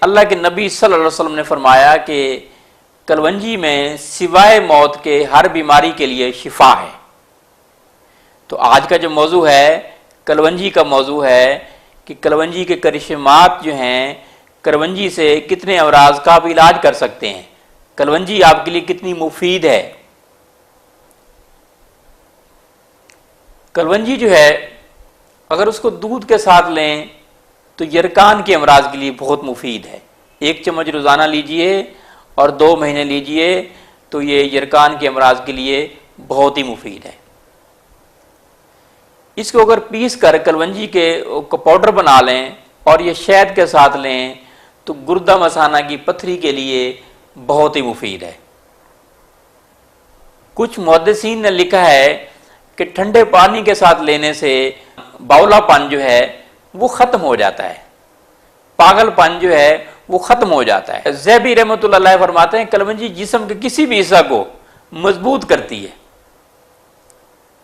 अल्लाह के नबी सल्लल्लाहु अलैहि वसल्लम ने फरमाया कि कलवंजी में सिवाय मौत के हर बीमारी के लिए शिफा है। तो आज का जो मौजू है कलवंजी का मौजू है कि कलवंजी के करिश्मात जो हैं, कलवंजी से कितने अमराज का आप इलाज कर सकते हैं, कलवंजी आपके लिए कितनी मुफीद है। कलवंजी जो है अगर उसको दूध के साथ लें तो यरकान के अमराज के लिए बहुत मुफीद है। 1 चम्मच रोज़ाना लीजिए और 2 महीने लीजिए तो ये यरकान के अमराज के लिए बहुत ही मुफीद है। इसको अगर पीस कर कलवंजी के पाउडर बना लें और ये शहद के साथ लें तो गुर्दा मसाना की पथरी के लिए बहुत ही मुफीद है। कुछ मुहद्दिसीन ने लिखा है कि ठंडे पानी के साथ लेने से बावलापन जो है वो खत्म हो जाता है, पागलपन जो है वो खत्म हो जाता है। ज़ैबी रहमतुल्लाह अलैह फरमाते हैं कलवंजी जिस्म के किसी भी हिस्सा को मजबूत करती है,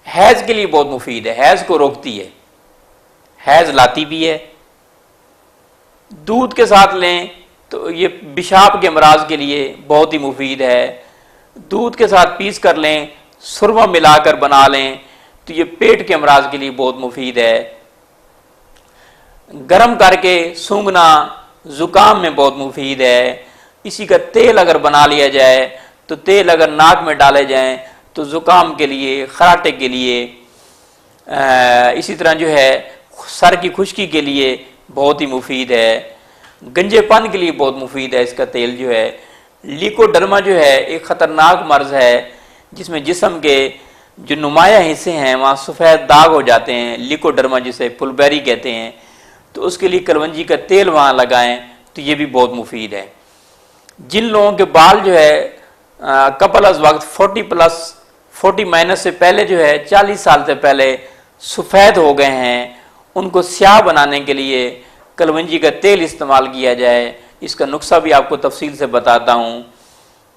हैज के लिए बहुत मुफीद है, हैज को रोकती है, हैज लाती भी है। दूध के साथ लें तो ये पेशाब के अमराज के लिए बहुत ही मुफीद है। दूध के साथ पीस कर लें, सुरमा मिलाकर बना लें तो ये पेट के अमराज के लिए बहुत मुफीद है। गरम करके सूंघना जुकाम में बहुत मुफीद है। इसी का तेल अगर बना लिया जाए तो तेल अगर नाक में डाले जाएं तो जुकाम के लिए, खराटे के लिए, इसी तरह जो है सर की खुश्की के लिए बहुत ही मुफीद है। गंजेपन के लिए बहुत मुफीद है इसका तेल जो है। लिकोडर्मा जो है एक ख़तरनाक मर्ज है जिसमें जिस्म के जो नुमाया हिस्से हैं वहाँ सफ़ेद दाग हो जाते हैं, लिकोडर्मा जिसे फुलबेरी कहते हैं, तो उसके लिए कलवंजी का तेल वहाँ लगाएं तो ये भी बहुत मुफीद है। जिन लोगों के बाल जो है कपल अज वक्त 40 माइनस से पहले जो है 40 साल से पहले सफ़ेद हो गए हैं, उनको स्याह बनाने के लिए कलवंजी का तेल इस्तेमाल किया जाए। इसका नुस्खा भी आपको तफसील से बताता हूँ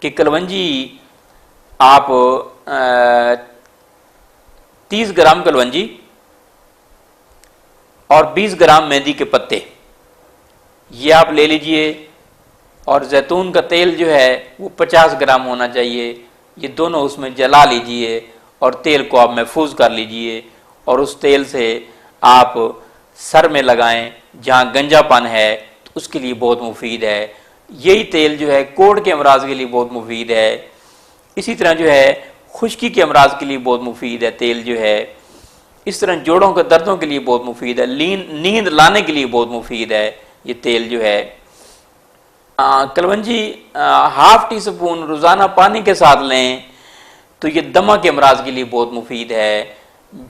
कि कलवंजी आप 30 ग्राम कलवंजी और 20 ग्राम मेहंदी के पत्ते ये आप ले लीजिए और जैतून का तेल जो है वो 50 ग्राम होना चाहिए। ये दोनों उसमें जला लीजिए और तेल को आप महफूज कर लीजिए और उस तेल से आप सर में लगाएं जहाँ गंजापन है तो उसके लिए बहुत मुफीद है। यही तेल जो है कोढ़ के अमराज के लिए बहुत मुफीद है। इसी तरह जो है खुश्की के अमराज के लिए बहुत मुफीद है तेल जो है। इस तरह जोड़ों के दर्दों के लिए बहुत मुफीद है, नींद लाने के लिए बहुत मुफीद है ये तेल जो है। कलवंजी ½ टी स्पून रोज़ाना पानी के साथ लें तो ये दमा के अमराज के लिए बहुत मुफीद है।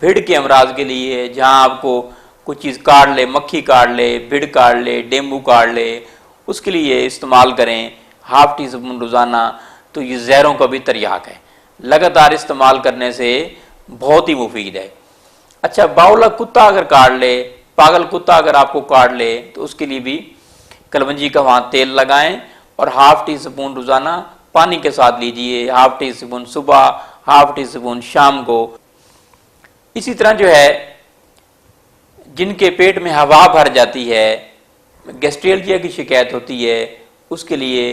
भिड़ के अमराज के लिए जहाँ आपको कुछ चीज़ काट ले, मक्खी काट ले, भिड़ काट ले, डेंगू काट ले, उसके लिए इस्तेमाल करें ½ टी स्पून रोज़ाना। तो ये जहरों का भी तरियाक है, लगातार इस्तेमाल करने से बहुत ही मुफीद है। अच्छा, बावला कुत्ता अगर काट ले, पागल कुत्ता अगर आपको काट ले तो उसके लिए भी कलवंजी का वहाँ तेल लगाएं और ½ टी स्पून रोज़ाना पानी के साथ लीजिए, ½ टी स्पून सुबह, ½ टी स्पून शाम को। इसी तरह जो है जिनके पेट में हवा भर जाती है, गैस्ट्रियल्जिया की शिकायत होती है, उसके लिए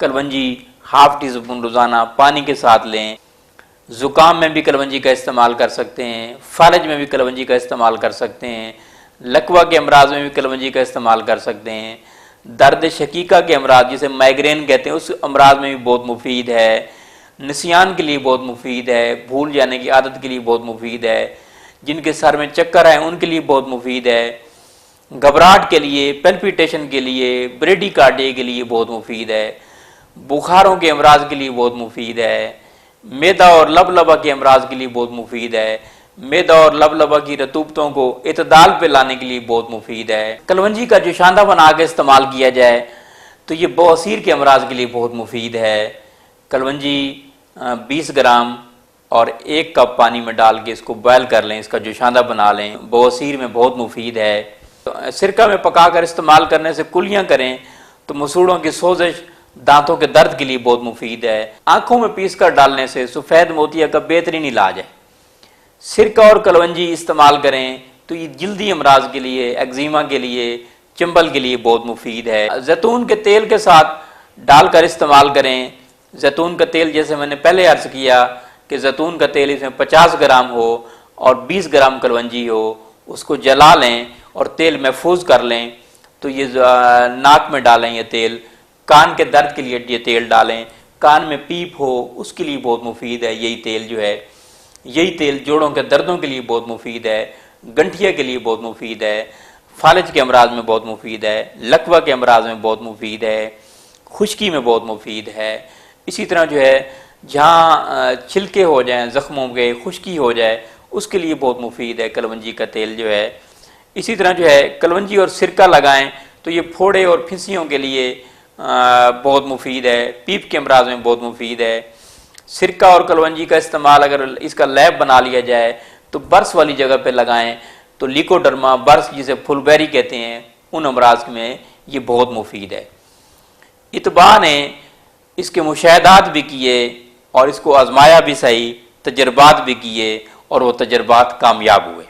कलवंजी ½ टी स्पून रोज़ाना पानी के साथ लें। ज़ुकाम में भी कलवंजी का इस्तेमाल कर सकते हैं, फालज में भी कलवंजी का इस्तेमाल कर सकते हैं, लकवा के अमराज में भी कलवंजी का इस्तेमाल कर सकते हैं। दर्द शकीका के अमराज जिसे माइग्रेन कहते हैं उस अमराज में भी बहुत मुफीद है। निसियान के लिए बहुत मुफीद है, भूल जाने की आदत के लिए बहुत मुफीद है। जिनके सर में चक्कर है उनके लिए बहुत मुफीद है। घबराहट के लिए, पेल्पिटेशन के लिए, ब्रेडिकार्डिया के लिए बहुत मुफीद है। बुखारों के अमराज के लिए बहुत मुफीद है। मैदा और लबलबा के अमराज के लिए बहुत मुफीद है। मैदा और लबलबा की रतूबतों को इतदाल पे लाने के लिए बहुत मुफीद है। कलवंजी का जोशांदा बना के इस्तेमाल किया जाए तो ये बवासीर के अमराज के लिए बहुत मुफीद है। कलवंजी 20 ग्राम और 1 कप पानी में डाल के इसको बॉयल कर लें, इसका जोशांदा बना लें, बवासीर में बहुत मुफीद है। तो सिरका में पकाकर इस्तेमाल करने से कुलियाँ करें तो मसूड़ों की सोजिश, दांतों के दर्द के लिए बहुत मुफीद है। आंखों में पीस कर डालने से सफ़ेद मोतिया का बेहतरीन इलाज है। सिरका और कलवंजी इस्तेमाल करें तो ये जल्दी अमराज के लिए, एक्जिमा के लिए, चंबल के लिए बहुत मुफीद है। जैतून के तेल के साथ डालकर इस्तेमाल करें। जैतून का तेल जैसे मैंने पहले अर्ज किया कि जैतून का तेल इसमें 50 ग्राम हो और 20 ग्राम कलवंजी हो, उसको जला लें और तेल महफूज कर लें। तो ये नाक में डालें ये तेल, कान के दर्द के लिए ये तेल डालें, कान में पीप हो उसके लिए बहुत मुफीद है यही तेल जो है। यही तेल जोड़ों के दर्दों के लिए बहुत मुफीद है, गंठिया के लिए बहुत मुफीद है, फालिज के अमराज में बहुत मुफीद है, लकवा के अमराज में बहुत मुफीद है, खुश्की में बहुत मुफीद है। इसी तरह जो है जहाँ छिलके हो जाएं, ज़ख्मों के खुश्की हो जाए, उसके लिए बहुत मुफीद है कलवंजी का तेल जो है। इसी तरह जो है कलवंजी और सिरका लगाएं तो ये फोड़े और फिंसियों के लिए बहुत मुफीद है, पीप के अमराज में बहुत मुफीद है। सिरका और कलवंजी का इस्तेमाल अगर इसका लैब बना लिया जाए तो बर्स वाली जगह पे लगाएं तो लिकोडर्मा, बर्स जिसे फुलबेरी कहते हैं, उन अमराज में ये बहुत मुफीद है। इतबा ने इसके मुशाहदात भी किए और इसको आजमाया भी सही, तजर्बात भी किए और वो तजर्बात कामयाब हुए।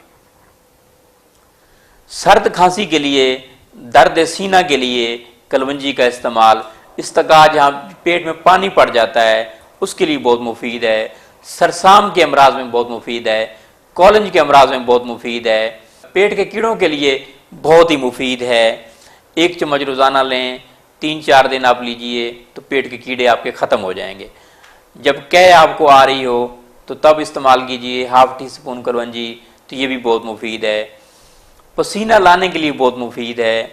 सर्द खांसी के लिए, दर्द सीना के लिए कलवंजी का इस्तेमाल, इस्तका जहाँ पेट में पानी पड़ जाता है उसके लिए बहुत मुफीद है, सरसाम के अमराज में बहुत मुफीद है, कॉलेज के अमराज में बहुत मुफीद है, पेट के कीड़ों के लिए बहुत ही मुफीद है। 1 चम्मच रोज़ाना लें, 3-4 दिन आप लीजिए तो पेट के कीड़े आपके ख़त्म हो जाएंगे। जब कै आपको आ रही हो तो तब इस्तेमाल कीजिए 1/2 टीस्पून कलवंजी, तो ये भी बहुत मुफीद है। पसीना लाने के लिए बहुत मुफीद है,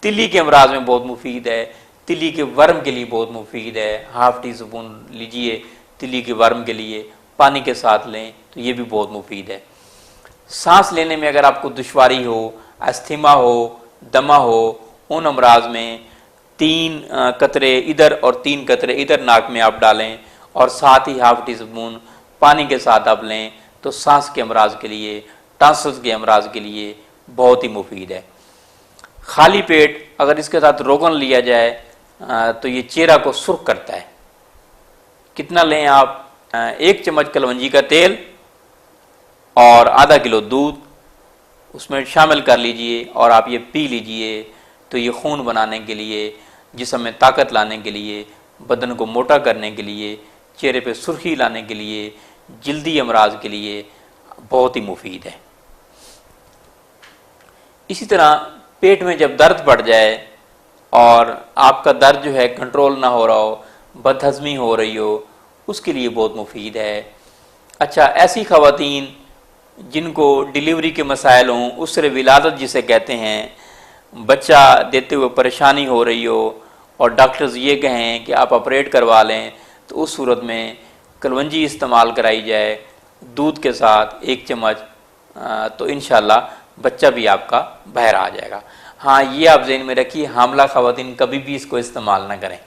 तिल्ली के अमराज में बहुत मुफीद है, तिल्ली के वर्म के लिए बहुत मुफीद है, 1/2 टीस्पून लीजिए तिल्ली के वर्म के लिए, पानी के साथ लें तो ये भी बहुत मुफीद है। सांस लेने में अगर आपको दुश्वारी हो, अस्थमा हो, दमा हो, उन अमराज में 3 कतरे इधर और 3 कतरे इधर नाक में आप डालें और साथ ही 1/2 टीस्पून पानी के साथ आप लें तो सांस के अमराज के लिए, टांसल्स के अमराज के लिए बहुत ही मुफीद है। खाली पेट अगर इसके साथ रोगन लिया जाए तो ये चेहरा को सुर्ख करता है। कितना लें आप? 1 चम्मच कलवंजी का तेल और आधा किलो दूध उसमें शामिल कर लीजिए और आप ये पी लीजिए तो ये खून बनाने के लिए, जिस्म में ताकत लाने के लिए, बदन को मोटा करने के लिए, चेहरे पे सुर्खी लाने के लिए, जल्दी अमराज के लिए बहुत ही मुफीद है। इसी तरह पेट में जब दर्द बढ़ जाए और आपका दर्द जो है कंट्रोल ना हो रहा हो, बदहज़मी हो रही हो, उसके लिए बहुत मुफीद है। अच्छा, ऐसी ख़वातीन जिनको डिलीवरी के मसाइल हों, उससे विलादत जिसे कहते हैं, बच्चा देते हुए परेशानी हो रही हो और डॉक्टर्स ये कहें कि आप ऑपरेट करवा लें, तो उस सूरत में कलवंजी इस्तेमाल कराई जाए दूध के साथ 1 चम्मच, तो इंशाल्लाह बच्चा भी आपका बाहर आ जाएगा। हाँ, ये आप ज़हन में रखिए, हामला ख़वातीन कभी भी इसको इस्तेमाल ना करें।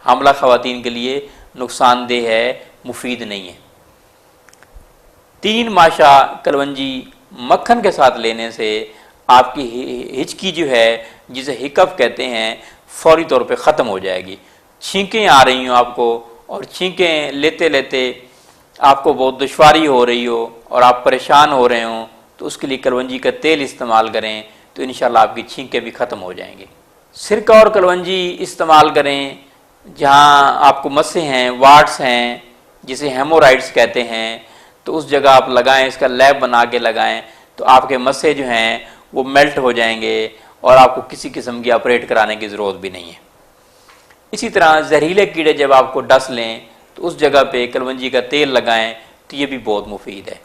हामला ख़वातीन के लिए नुकसानदेह है, मुफीद नहीं है। 3 माशा कलवंजी मक्खन के साथ लेने से आपकी हिचकी जो है, जिसे हिकअप कहते हैं, फौरी तौर पे ख़त्म हो जाएगी। छींकें आ रही हो आपको और छींकें लेते लेते आपको बहुत दुश्वारी हो रही हो और आप परेशान हो रहे हो, तो उसके लिए कलवंजी का तेल इस्तेमाल करें तो इंशाल्लाह आपकी छींकें भी ख़त्म हो जाएंगी। सिरका और कलवंजी इस्तेमाल करें जहाँ आपको मस्से हैं, वार्ड्स हैं, जिसे हेमोराइड्स कहते हैं, तो उस जगह आप लगाएं, इसका लैब बना के लगाएं तो आपके मस्से जो हैं वो मेल्ट हो जाएंगे और आपको किसी किस्म की ऑपरेट कराने की ज़रूरत भी नहीं है। इसी तरह जहरीले कीड़े जब आपको डस लें तो उस जगह पे कलवंजी का तेल लगाएं तो ये भी बहुत मुफीद है।